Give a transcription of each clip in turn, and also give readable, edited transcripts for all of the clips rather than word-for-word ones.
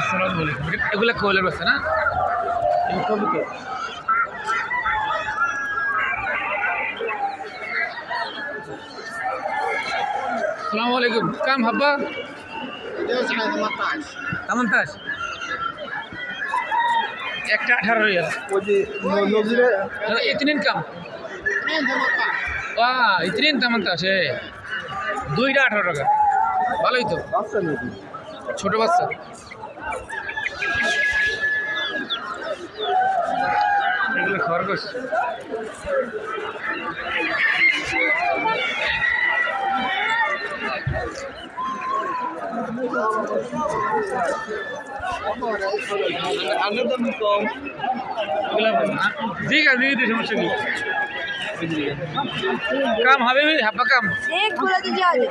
আসসালামু আলাইকুম। এগুলো কোয়েলের বাচ্চা না? কবুতর। আসসালামু আলাইকুম। কাম হাব্বা 18 একটা 18 রিয়াল। इतने कम वाह इतने 18 দুইটা 18 টাকা ভালোই তো ছোট বাচ্চা এগুলো খরগোশ ठीक है दीदी समस्या की كم حبيبي حبة كم؟ هيك ولا دجاجة؟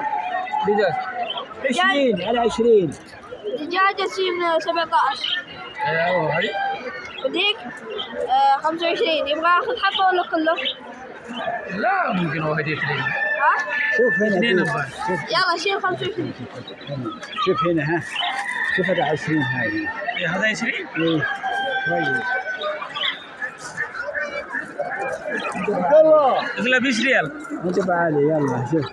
دجاج 20 على 20 دجاجة تصير 17 ايوه هاي وديك 25 يبغى اخذ حبة ولا كله؟ لا ممكن واحد اثنين ها؟ شوف هنا اثنين شوف نبات يلا شيل 25 شوف هنا ها شوف هذا 20 هاي هذا 20 ايه كويس اغلى 20 ريال انت بعالي يلا شوف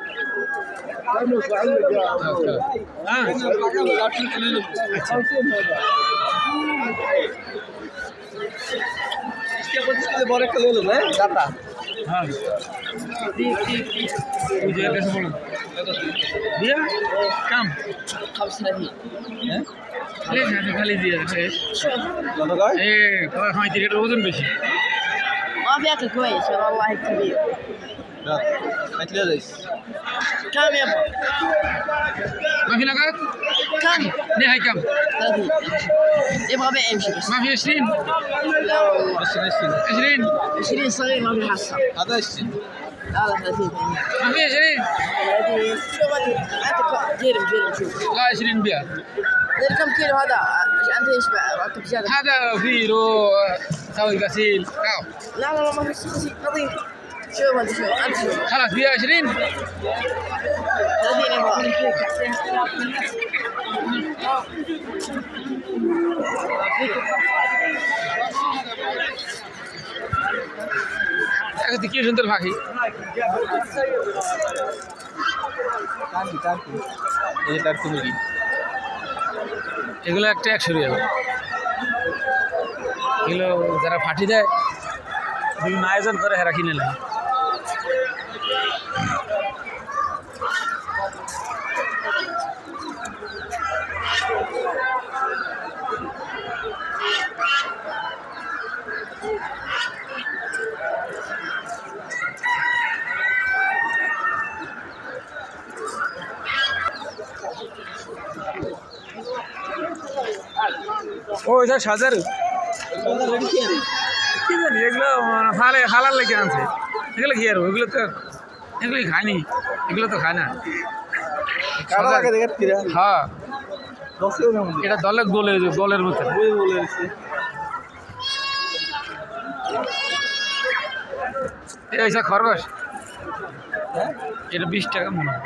हाँ मुझे कैसे बोलो दिया कम 5 ले जाने खाली दिया ايه طبعا هاي تيجي الوزن بشي ما في اكل كويس والله كبير كم يبغى؟ ما في نقاط كم؟ نهاية كم 30 يبغى بيع يمشي بس ما في 20 لا والله 20 20 صغير ما بيحصل هذا 20 لا 30 ما في 20 شوف انت جرب شوف لا 20 بيع كم كيلو هذا انت ايش ركب زياده هذا فيرو سوي غسيل لا ما في شيء نظيف شوف انت شوف خلاص فيها 20 30 يبغى একটা কি সুন্দর পাখি এগুলো একটা 100 রিয়াল এগুলো যারা ফাটি দেয় বিভিন্ন আয়োজন করে হেরা কিনে নেয় ও এটা 1000 কি জানি এগুলো হালাল লেগে আনছে এগুলো কি আর এগুলো তো এগুলো খায়নি এগুলো তো খায় না হ্যাঁ এটা দলের গোলের মতো এইসব খরগোশ এটা 20 টাকা মনে হয়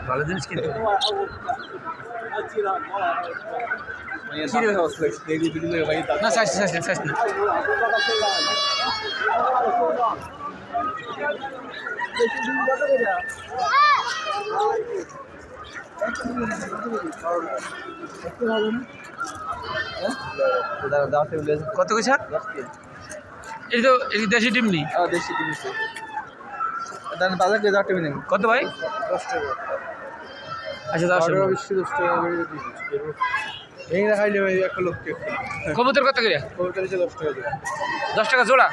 ভালো জিনিস কিনতে না চাইছি না কত কইছা এই তো এই দেশি ডিম নি দেশি ডিম বাজার 10 টাকা নেন কত ভাই 10 টাকা আচ্ছা 10 টাকা 10 টাকা এই দেখাইলে ভাই একটা লোককে কবুতর কত করে কবুতর 10 টাকা 10 টাকা জোড়া